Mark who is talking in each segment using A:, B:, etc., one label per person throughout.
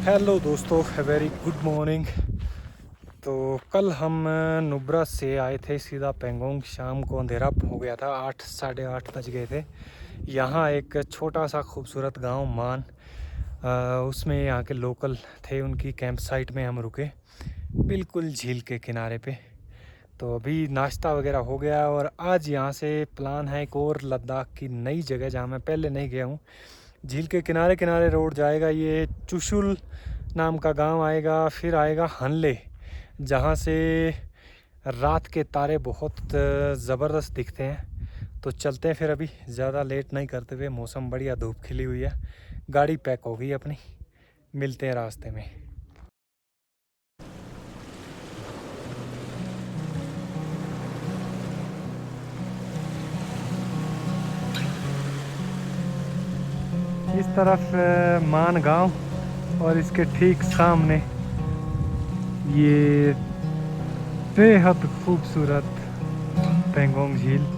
A: Hello दोस्तों, very good morning. तो कल हम नुब्रा से आए थे सीधा पेंगोंग। शाम को अंधेरा हो गया था, 8 साढ़े 8 बज गए थे। यहाँ एक छोटा सा खूबसूरत गांव मान, उसमें यहाँ के लोकल थे, उनकी कैंप साइट में हम रुके बिल्कुल झील के किनारे पे। तो अभी नाश्ता वगैरह हो गया और आज यहाँ से प्लान है एक और लद्दाख की नई जगह जहाँ मैं पहले नहीं गया हूँ। झील के किनारे किनारे रोड जाएगा, ये चुशुल नाम का गांव आएगा, फिर आएगा हनले, जहाँ से रात के तारे बहुत ज़बरदस्त दिखते हैं। तो चलते हैं फिर, अभी ज़्यादा लेट नहीं करते हुए। मौसम बढ़िया, धूप खिली हुई है, गाड़ी पैक हो गई अपनी। मिलते हैं रास्ते में। इस तरफ मान गांव और इसके ठीक सामने ये बेहद खूबसूरत पेंगोंग झील।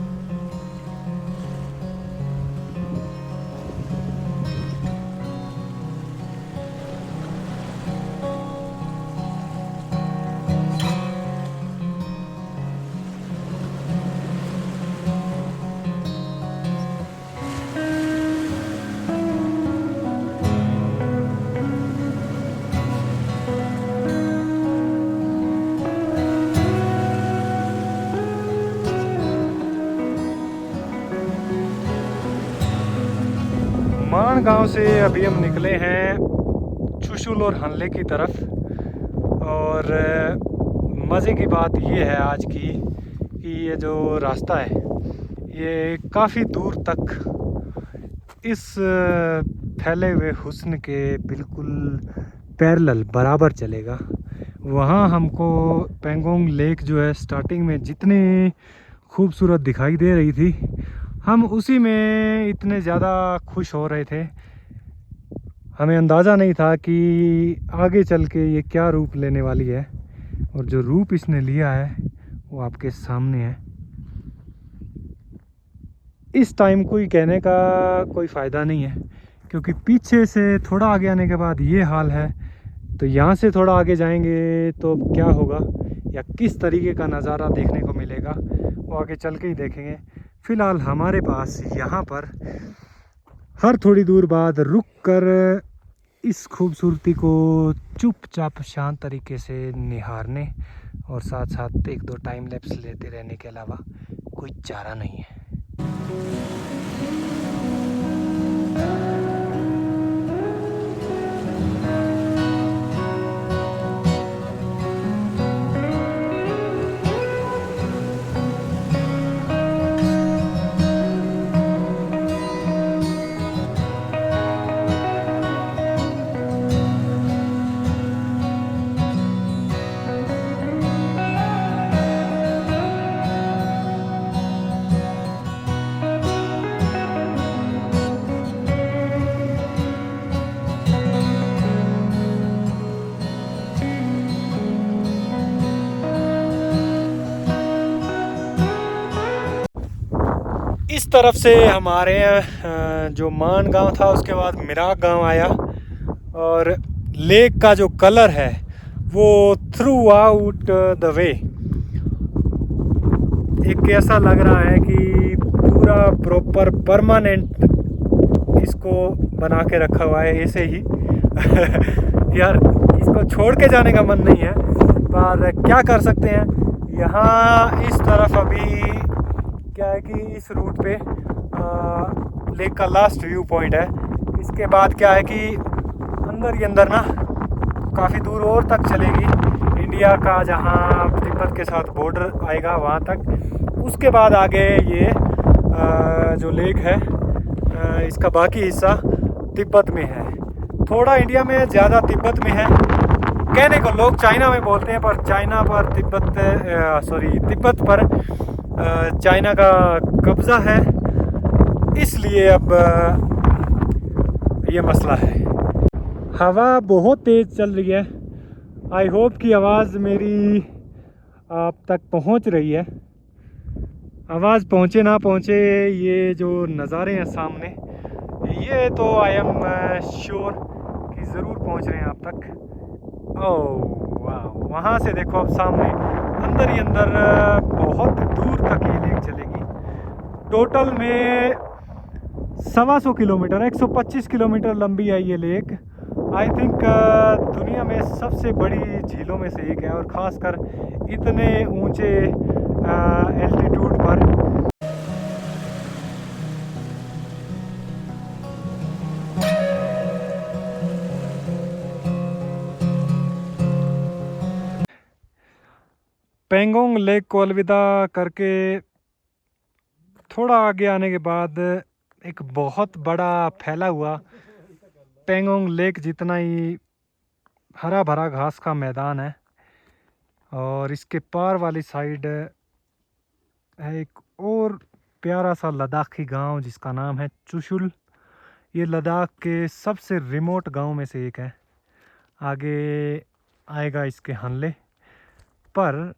A: मान गांव से अभी हम निकले हैं चुशुल और हनले की तरफ। और मज़े की बात ये है आज की कि ये जो रास्ता है ये काफ़ी दूर तक इस फैले हुए हुस्न के बिल्कुल पैरेलल बराबर चलेगा। वहाँ हमको पेंगोंग लेक जो है स्टार्टिंग में जितनी खूबसूरत दिखाई दे रही थी, हम उसी में इतने ज़्यादा खुश हो रहे थे। हमें अंदाज़ा नहीं था कि आगे चल के ये क्या रूप लेने वाली है, और जो रूप इसने लिया है वो आपके सामने है। इस टाइम कोई कहने का कोई फ़ायदा नहीं है, क्योंकि पीछे से थोड़ा आगे आने के बाद ये हाल है। तो यहाँ से थोड़ा आगे जाएंगे तो क्या होगा या किस तरीके का नज़ारा देखने को मिलेगा वो आगे चल के ही देखेंगे। फ़िलहाल हमारे पास यहाँ पर हर थोड़ी दूर बाद रुक कर इस खूबसूरती को चुपचाप शांत तरीके से निहारने और साथ साथ एक दो टाइम लैप्स लेते रहने के अलावा कोई चारा नहीं है। इस तरफ से हमारे जो मान गांव था उसके बाद मिराक गांव आया, और लेक का जो कलर है वो थ्रू आउट द वे एक ऐसा लग रहा है कि पूरा प्रॉपर परमानेंट इसको बना के रखा हुआ है ऐसे ही। यार, इसको छोड़ के जाने का मन नहीं है, पर क्या कर सकते हैं। यहाँ इस तरफ अभी क्या है कि इस रूट पे लेक का लास्ट व्यू पॉइंट है। इसके बाद क्या है कि अंदर ही अंदर ना काफ़ी दूर और तक चलेगी, इंडिया का जहाँ तिब्बत के साथ बॉर्डर आएगा वहाँ तक। उसके बाद आगे ये जो लेक है इसका बाकी हिस्सा तिब्बत में है। थोड़ा इंडिया में, ज़्यादा तिब्बत में है। कहने को लोग चाइना में बोलते हैं, पर चाइना पर तिब्बत पर चाइना का कब्ज़ा है, इसलिए अब ये मसला है। हवा बहुत तेज़ चल रही है। आई होप कि आवाज़ मेरी आप तक पहुंच रही है। आवाज़ पहुंचे ना पहुंचे, ये जो नज़ारे हैं सामने, ये तो आई एम श्योर कि ज़रूर पहुंच रहे हैं आप तक। ओह वाह, वहाँ से देखो अब सामने अंदर ही अंदर बहुत दूर तक ये लेक चलेगी। टोटल में 125 किलोमीटर, 125 किलोमीटर लंबी है ये लेक। आई थिंक दुनिया में सबसे बड़ी झीलों में से एक है, और ख़ासकर इतने ऊंचे एल्टीट्यूड पर। पेंगोंग लेक को अलविदा करके थोड़ा आगे आने के बाद एक बहुत बड़ा फैला हुआ पेंगोंग लेक जितना ही हरा भरा घास का मैदान है, और इसके पार वाली साइड है एक और प्यारा सा लद्दाखी गांव जिसका नाम है चुशुल। ये लद्दाख के सबसे रिमोट गांव में से एक है। आगे आएगा इसके हनले, पर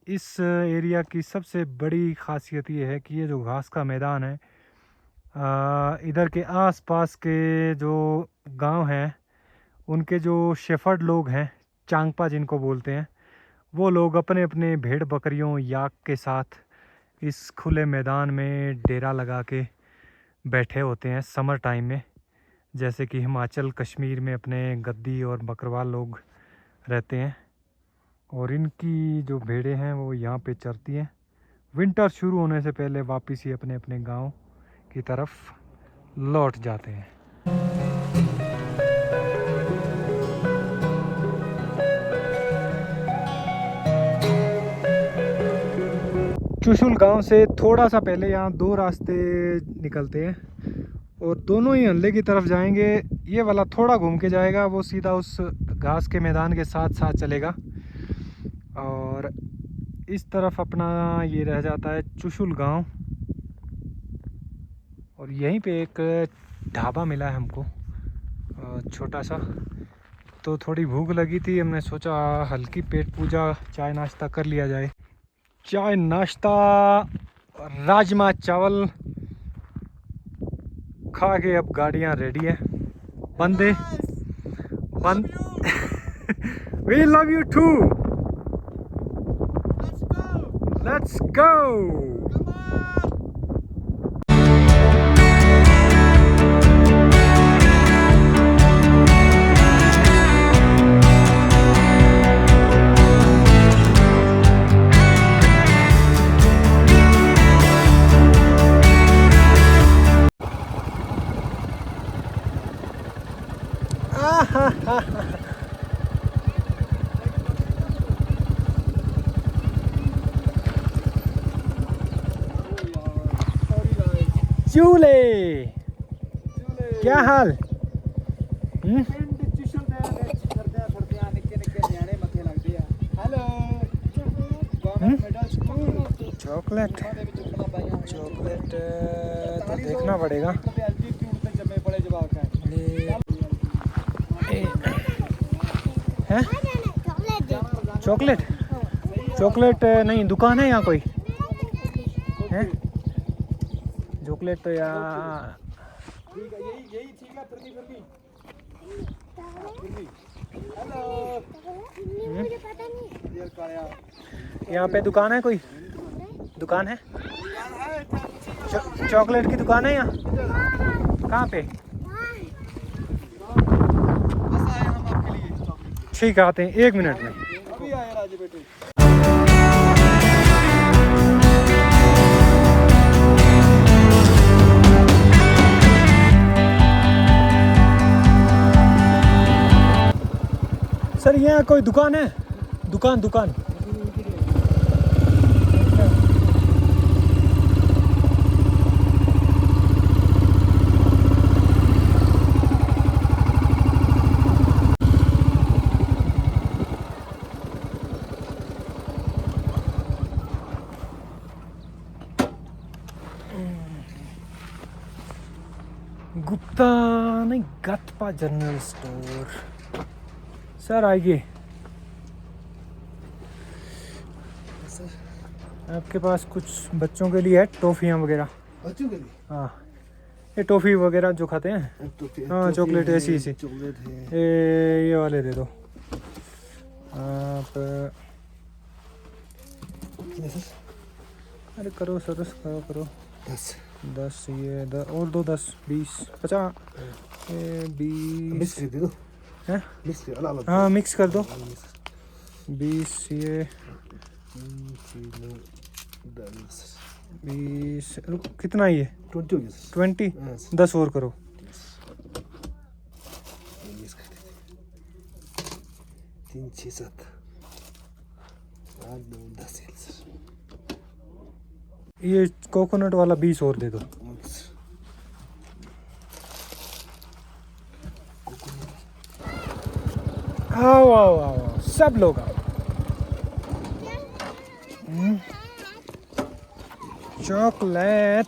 A: इस एरिया की सबसे बड़ी खासियत ये है कि ये जो घास का मैदान है, इधर के आसपास के जो गांव हैं उनके जो शेफर्ड लोग हैं, चांगपा जिनको बोलते हैं, वो लोग अपने अपने भेड़ बकरियों याक के साथ इस खुले मैदान में डेरा लगा के बैठे होते हैं समर टाइम में। जैसे कि हिमाचल कश्मीर में अपने गद्दी और बकरवाल लोग रहते हैं, और इनकी जो भेड़ें हैं वो यहाँ पे चरती हैं। विंटर शुरू होने से पहले वापस ही अपने अपने गांव की तरफ लौट जाते हैं। चुशुल गांव से थोड़ा सा पहले यहाँ दो रास्ते निकलते हैं, और दोनों ही हल्ले की तरफ जाएंगे। ये वाला थोड़ा घूम के जाएगा, वो सीधा उस घास के मैदान के साथ साथ चलेगा, और इस तरफ अपना ये रह जाता है चुशुल गांव। और यहीं पे एक ढाबा मिला है हमको छोटा सा, तो थोड़ी भूख लगी थी, हमने सोचा हल्की पेट पूजा चाय नाश्ता कर लिया जाए। चाय नाश्ता राजमा चावल खा के अब गाड़ियाँ रेडी है। बंदे बंद we love you too, let's go. चूले क्या हाल? चॉकलेट चॉकलेट तो देखना पड़ेगा। है चॉकलेट चॉकलेट नहीं, दुकान है यहाँ कोई है चॉकलेट तो यार। यही ठीक है। यहाँ पे दुकान है कोई? दुकान है? चॉकलेट की दुकान है यहाँ? कहाँ पे? ठीक है, आते हैं 1 मिनट में। अभी आए राजे बेटे। सर यहाँ कोई दुकान है? दुकान गुप्ता नहीं, गतपा जनरल स्टोर। सर आइए, आपके पास कुछ बच्चों के लिए है टॉफियाँ वगैरह?
B: बच्चों के लिए?
A: हाँ, ये टॉफ़ी वगैरह जो खाते हैं, हाँ चॉकलेट ऐसी ऐसी, ये वाले दे दो आप। अरे करो सरस करो 10 ये और दो 10 20 50 20 है, हाँ मिक्स कर दो 20 ये 20 कितना ये 20 10 और करो
B: 3 6 7 8 9 10
A: ये कोकोनट वाला 20 और दे दो। आओ आओ आओ सब लोग आओ। चॉकलेट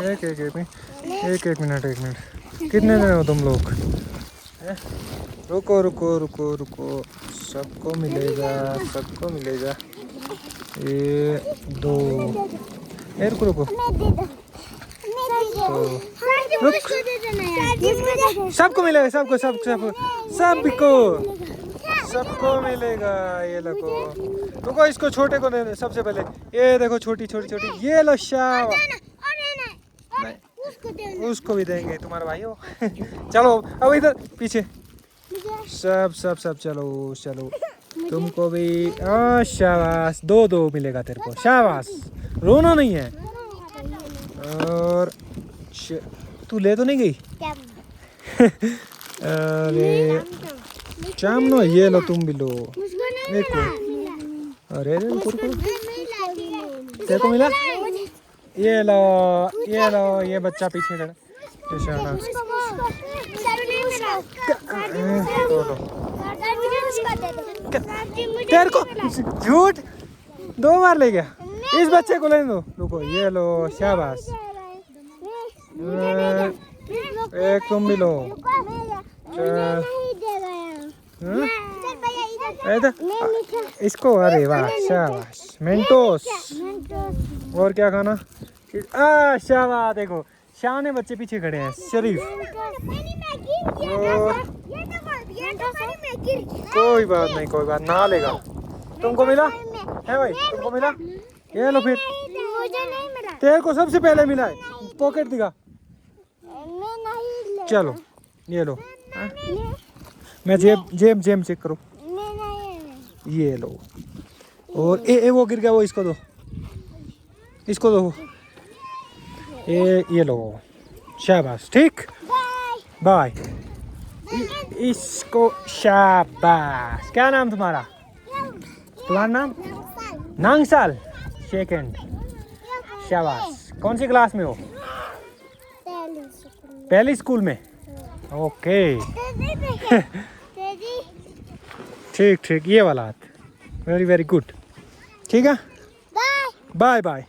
A: एक मिनट कितने दिन हो तुम लोग? रुको रुको रुको रुको, सबको मिलेगा ये 2 रुको सबको मिलेगा सबको मिलेगा। ये लो रुको इसको छोटे को दे सबसे पहले, ये देखो छोटी ये लो शाबाश, उसको भी देंगे तुम्हारा भाई हो। चलो अब इधर पीछे सब चलो तुमको भी शाबाश 2 मिलेगा तेरे को, शाबाश रोना नहीं है। और तू ले तो नहीं गई? अरे चामनो ये लो तुम भी लो देखो। अरे तेरे को मिला? ये लो ये बच्चा पीछे खड़ा तेरे को झूठ 2 बार ले गया, इस बच्चे को लेने दो। रुको ये लो शाबाश, एक तुम भी लो। इसको अरे वाह शाबाश मेंटोस। और क्या खाना? शाबाश देखो शाने बच्चे पीछे खड़े हैं शरीफ। कोई बात ना लेगा। तुमको मिला है भाई? तुमको मिला? ये लो फिर तेरे को सबसे पहले मिला है, पॉकेट दिखा। चलो ये लो, मैं जेब चेक करो। ये लो और वो गिर गया, वो इसको दो ये लो शाबाश। ठीक बाय इसको शाबाश। क्या नाम तुम्हारा नाम? नांगसाल सेकंड, शाबाश। कौन सी क्लास में हो? पहली स्कूल में, ओके। ठीक ये वाला हाथ, वेरी गुड। ठीक है बाय बाय।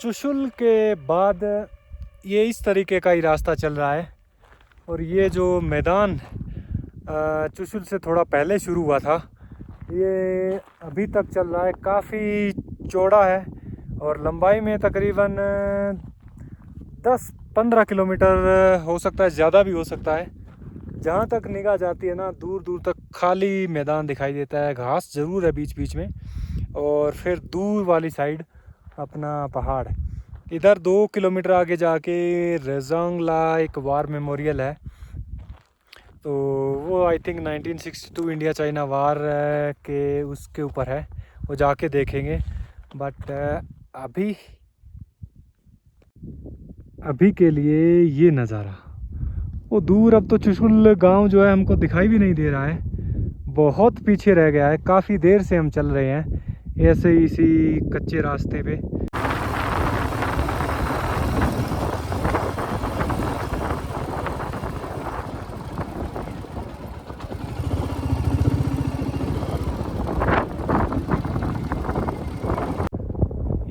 A: चुशुल के बाद ये इस तरीके का ही रास्ता चल रहा है। और ये जो मैदान चुशुल से थोड़ा पहले शुरू हुआ था, ये अभी तक चल रहा है। काफ़ी चौड़ा है और लंबाई में तकरीबन 10-15 किलोमीटर हो सकता है, ज़्यादा भी हो सकता है। जहाँ तक निगाह जाती है ना, दूर दूर तक खाली मैदान दिखाई देता है। घास ज़रूर है बीच बीच में, और फिर दूर वाली साइड अपना पहाड़। इधर 2 किलोमीटर आगे जाके रेजांगला एक वार मेमोरियल है। तो वो I think 1962 India China war के उसके ऊपर है, वो जाके देखेंगे। बट अभी अभी के लिए ये नज़ारा। वो दूर अब तो चुशुल गांव जो है हमको दिखाई भी नहीं दे रहा है, बहुत पीछे रह गया है। काफ़ी देर से हम चल रहे हैं ऐसे ही इसी कच्चे रास्ते पे।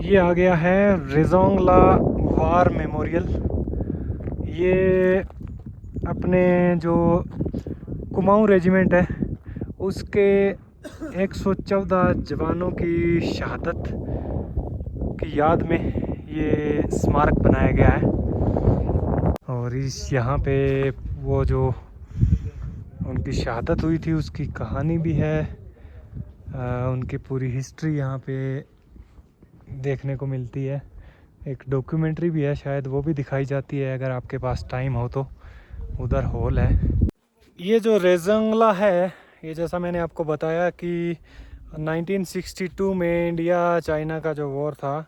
A: ये आ गया है रेजोंगला वार मेमोरियल। ये अपने जो कुमाऊं रेजिमेंट है उसके 114 जवानों की शहादत की याद में ये स्मारक बनाया गया है। और इस यहाँ पे वो जो उनकी शहादत हुई थी उसकी कहानी भी है, उनकी पूरी हिस्ट्री यहाँ पे देखने को मिलती है। एक डॉक्यूमेंट्री भी है, शायद वो भी दिखाई जाती है अगर आपके पास टाइम हो तो। उधर हॉल है। ये जो रेजंगला है, ये जैसा मैंने आपको बताया कि 1962 में इंडिया चाइना का जो वॉर था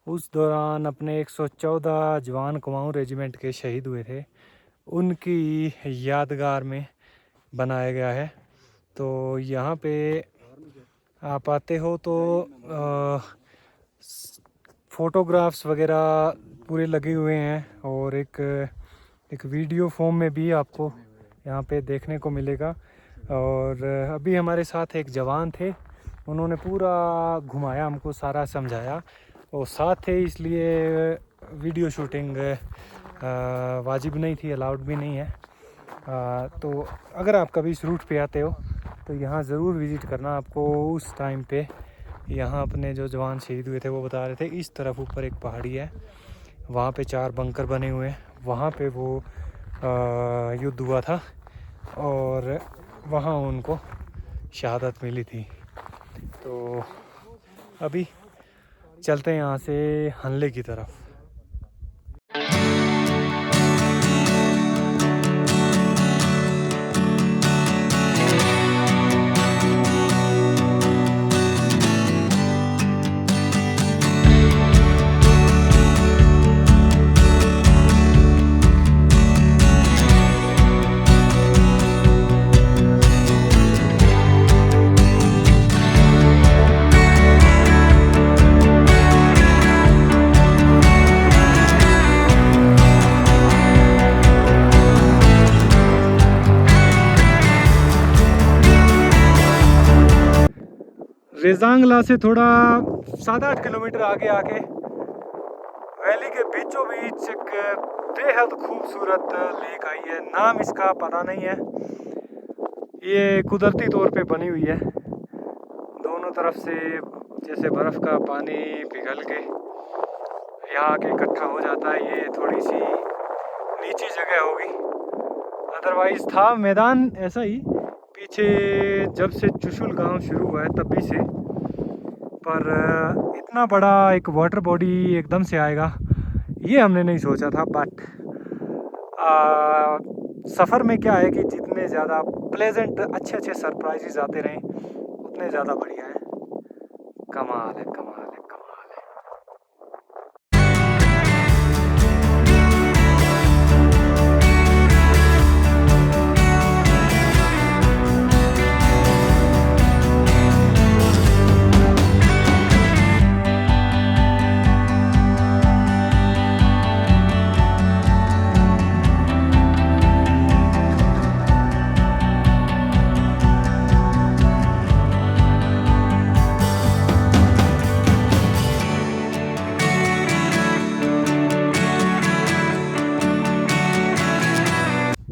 A: उस दौरान अपने 114 जवान कुमाऊं रेजिमेंट के शहीद हुए थे, उनकी यादगार में बनाया गया है। तो यहाँ पे आप आते हो तो फ़ोटोग्राफ्स वगैरह पूरे लगे हुए हैं, और एक वीडियो फॉर्म में भी आपको यहाँ पे देखने को मिलेगा। और अभी हमारे साथ एक जवान थे, उन्होंने पूरा घुमाया, हमको सारा समझाया। और साथ थे इसलिए वीडियो शूटिंग वाजिब नहीं थी, अलाउड भी नहीं है। तो अगर आप कभी इस रूट पे आते हो तो यहाँ ज़रूर विज़िट करना। आपको उस टाइम पे यहाँ अपने जो जवान शहीद हुए थे वो बता रहे थे। इस तरफ ऊपर एक पहाड़ी है, वहाँ पे 4 बंकर बने हुए हैं, वहाँ पे वो युद्ध हुआ था और वहाँ उनको शहादत मिली थी। तो अभी चलते हैं यहाँ से हनले की तरफ। रेजांगला से थोड़ा 7-8 किलोमीटर आगे आके वैली के बीचों बीच एक बेहद खूबसूरत लेक आई है। नाम इसका पता नहीं है, ये कुदरती तौर पे बनी हुई है। दोनों तरफ से जैसे बर्फ़ का पानी पिघल के यहाँ आके इकट्ठा हो जाता है। ये थोड़ी सी नीची जगह होगी, अदरवाइज़ था मैदान ऐसा ही पीछे जब से चुशुल गांव शुरू हुआ है तभी से। पर इतना बड़ा एक वाटर बॉडी एकदम से आएगा ये हमने नहीं सोचा था। बट सफ़र में क्या है कि जितने ज़्यादा प्लेजेंट अच्छे सरप्राइजेज आते रहें उतने ज़्यादा बढ़िया है। कमाल है, कमाल है, कमाल है।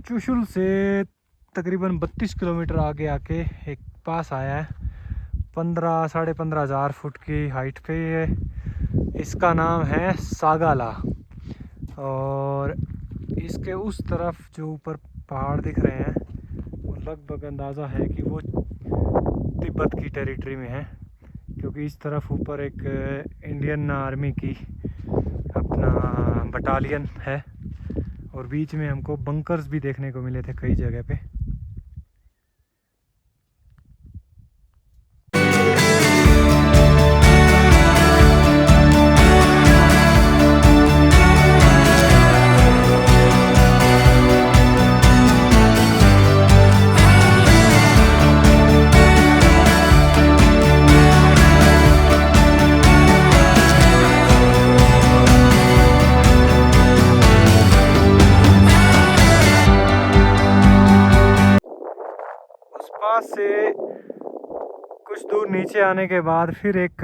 A: चुशुल से तकरीबन 32 किलोमीटर आगे आके एक पास आया है 15-15.5 हज़ार फुट की हाइट पे। इसका नाम है सागाला। और इसके उस तरफ जो ऊपर पहाड़ दिख रहे हैं वो लगभग अंदाज़ा है कि वो तिब्बत की टेरिटरी में है, क्योंकि इस तरफ ऊपर एक इंडियन आर्मी की अपना बटालियन है और बीच में हमको बंकर्स भी देखने को मिले थे कई जगह पे। पास से कुछ दूर नीचे आने के बाद फिर एक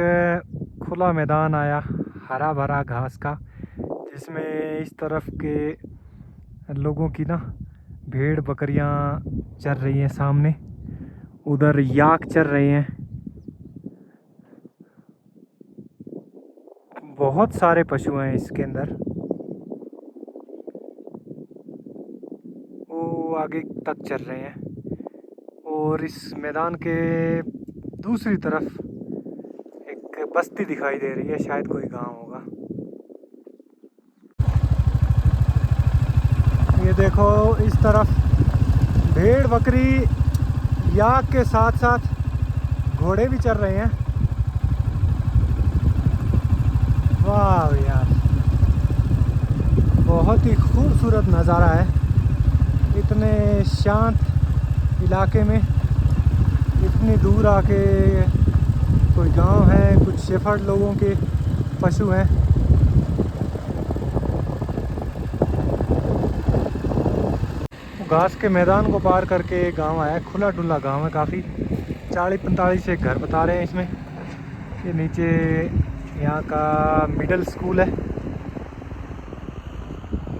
A: खुला मैदान आया, हरा भरा घास का, जिसमें इस तरफ के लोगों की ना भेड़ बकरियां चर रही हैं सामने, उधर याक चर रहे हैं। बहुत सारे पशु हैं इसके अंदर, वो आगे तक चल रहे हैं। और इस मैदान के दूसरी तरफ एक बस्ती दिखाई दे रही है, शायद कोई गांव होगा। ये देखो इस तरफ भेड़ बकरी याक के साथ साथ घोड़े भी चल रहे हैं। वाह यार, बहुत ही खूबसूरत नज़ारा है। इतने शांत इलाके में इतनी दूर आके कोई गांव है, कुछ शेफर्ड लोगों के पशु हैं। घास के मैदान को पार करके गांव आया, खुला डुला गांव है काफ़ी। 40-45 एक घर बता रहे हैं इसमें। ये नीचे यहाँ का मिडिल स्कूल है,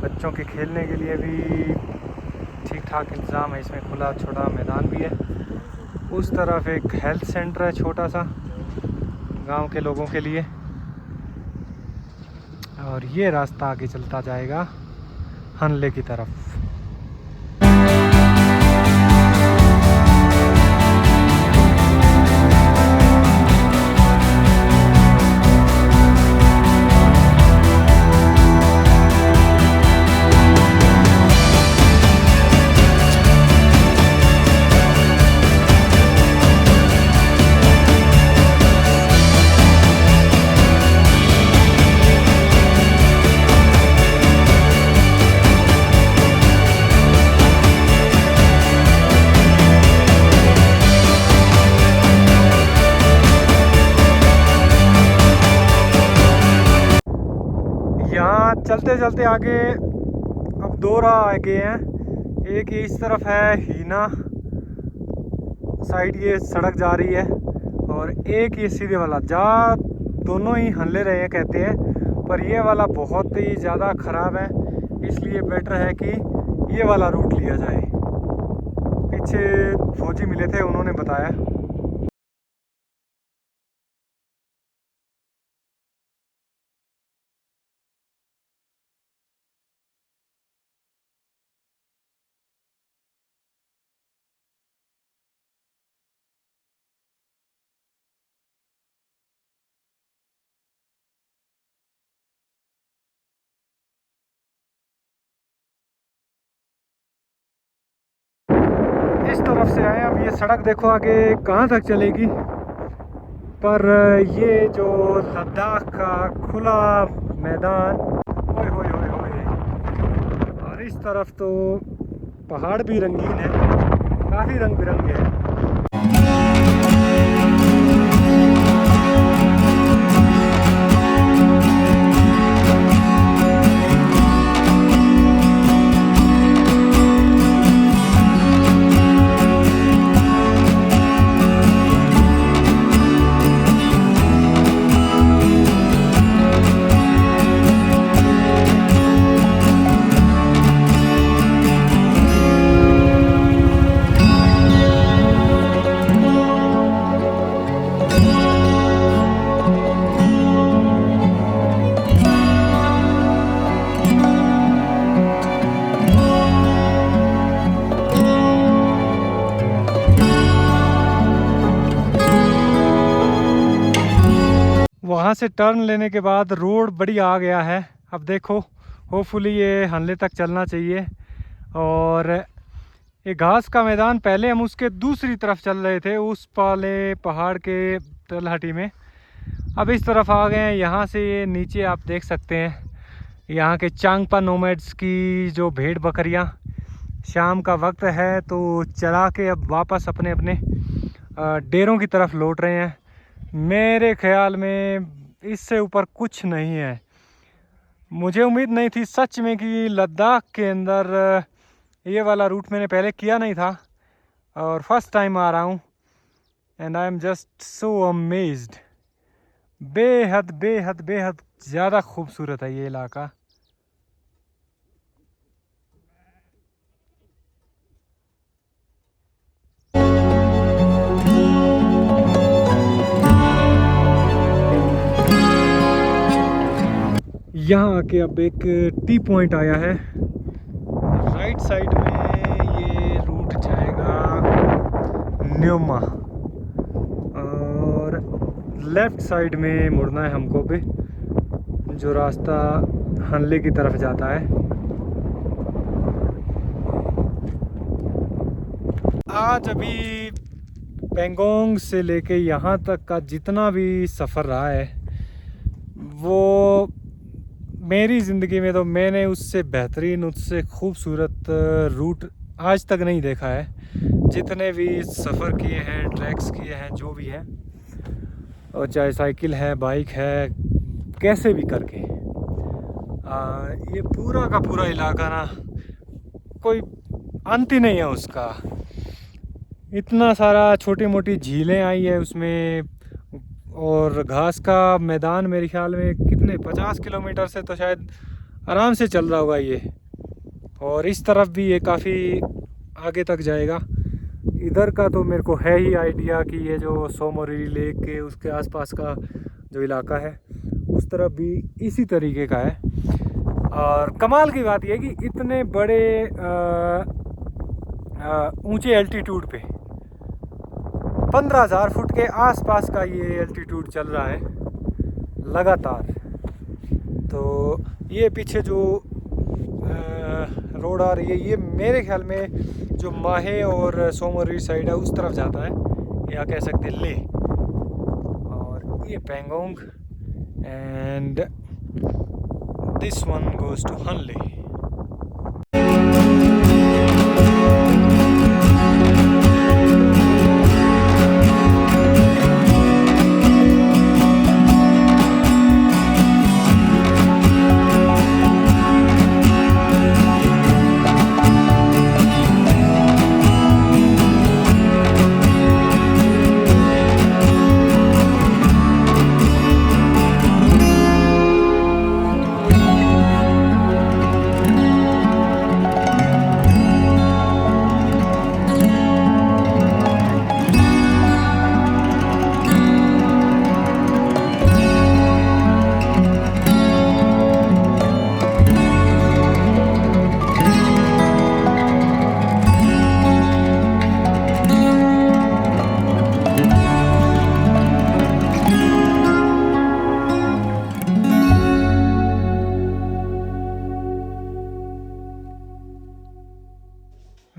A: बच्चों के खेलने के लिए भी ठीक ठाक इंतज़ाम है इसमें, खुला छोटा मैदान भी है। उस तरफ एक हेल्थ सेंटर है छोटा सा गांव के लोगों के लिए, और ये रास्ता आगे चलता जाएगा हनले की तरफ। यहाँ चलते चलते आगे अब दो राह आ गए हैं। एक इस तरफ है हीना साइड, ये सड़क जा रही है, और एक ये सीधे वाला जा, दोनों ही हनले रहे हैं कहते हैं, पर ये वाला बहुत ही ज़्यादा ख़राब है, इसलिए बेटर है कि ये वाला रूट लिया जाए। पीछे फौजी मिले थे, उन्होंने बताया। इस तरफ से आए, अब ये सड़क देखो आगे कहाँ तक चलेगी, पर ये जो लद्दाख का खुला मैदान, ओए होए होए होए, और इस तरफ तो पहाड़ भी रंगीन है, काफ़ी रंग बिरंगे हैं। वहाँ से टर्न लेने के बाद रोड बड़ी आ गया है। अब देखो होपफुली ये हनले तक चलना चाहिए। और ये घास का मैदान, पहले हम उसके दूसरी तरफ चल रहे थे, उस वाले पहाड़ के तलहटी में। अब इस तरफ आ गए हैं। यहाँ से ये नीचे आप देख सकते हैं, यहाँ के चांगपा नोमैड्स की जो भेड़ बकरियाँ, शाम का वक्त है तो चला के अब वापस अपने अपने डेरों की तरफ लौट रहे हैं। मेरे ख्याल में इससे ऊपर कुछ नहीं है। मुझे उम्मीद नहीं थी सच में कि लद्दाख के अंदर ये वाला रूट मैंने पहले किया नहीं था, और फर्स्ट टाइम आ रहा हूँ and I am just so amazed. बेहद बेहद बेहद ज़्यादा खूबसूरत है ये इलाका। यहाँ आके अब एक टी पॉइंट आया है। राइट साइड में ये रूट जाएगा न्योमा और लेफ्ट साइड में मुड़ना है हमको भी, जो रास्ता हनले की तरफ जाता है। आज अभी पेंगोंग से लेके यहाँ तक का जितना भी सफ़र रहा है वो मेरी ज़िंदगी में तो मैंने उससे बेहतरीन, उससे खूबसूरत रूट आज तक नहीं देखा है। जितने भी सफ़र किए हैं, ट्रैक्स किए हैं, जो भी है, और चाहे साइकिल है, बाइक है, कैसे भी करके ये पूरा का पूरा इलाका ना कोई अंत ही नहीं है उसका। इतना सारा छोटी मोटी झीलें आई है उसमें, और घास का मैदान मेरे ख्याल में कितने 50 किलोमीटर से तो शायद आराम से चल रहा होगा ये। और इस तरफ भी ये काफ़ी आगे तक जाएगा। इधर का तो मेरे को है ही आइडिया कि ये जो सोमोरी लेक के उसके आसपास का जो इलाका है उस तरफ भी इसी तरीके का है। और कमाल की बात यह कि इतने बड़े ऊंचे एल्टीट्यूड पे 15,000 फुट के आसपास का ये एल्टीट्यूड चल रहा है लगातार। तो ये पीछे जो रोड आ रही है ये मेरे ख्याल में जो माहे और सोमोरी साइड है उस तरफ जाता है, या कह सकते ले। और ये Pangong and this one goes to Hanle.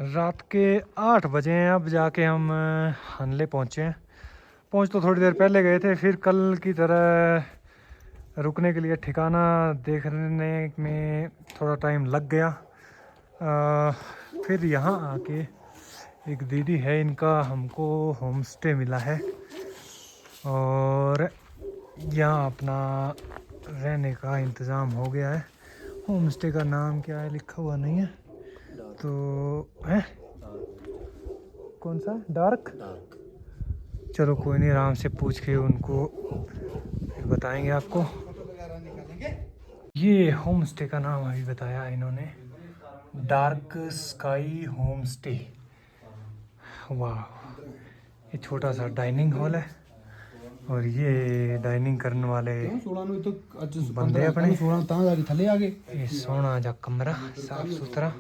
A: रात के 8 बजे हैं अब जाके हम हनले पहुँचे हैं। पहुँच तो थोड़ी देर पहले गए थे, फिर कल की तरह रुकने के लिए ठिकाना देखने में थोड़ा टाइम लग गया। फिर यहाँ आके एक दीदी है, इनका हमको होम स्टे मिला है और यहाँ अपना रहने का इंतज़ाम हो गया है। होम स्टे का नाम क्या है लिखा हुआ नहीं है, तो है कौन सा डार्क। चलो कोई नहीं, आराम से पूछ के उनको फिर बताएंगे आपको। ये होम स्टे का नाम अभी बताया इन्होंने, डार्क स्काई होम स्टे। वाह, ये छोटा सा डाइनिंग हॉल है और ये डाइनिंग करने वाले बंदे अपने। ये सोना जा कमरा, साफ सुथरा,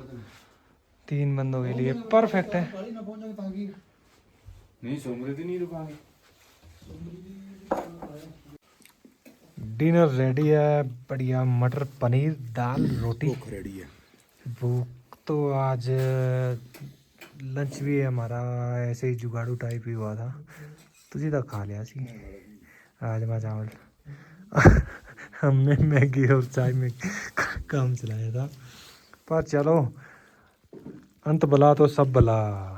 A: 3 बंदों के लिए परफेक्ट है। डिनर रेडी है, बढ़िया मटर पनीर दाल रोटी रेडी है। भूख तो आज लंच भी हमारा ऐसे ही जुगाड़ू टाइप ही हुआ था, तुझे तो खा लिया सी राजमा चावल। हमने मैगी और चाय में काम चलाया था, पर चलो अंत भला तो सब भला।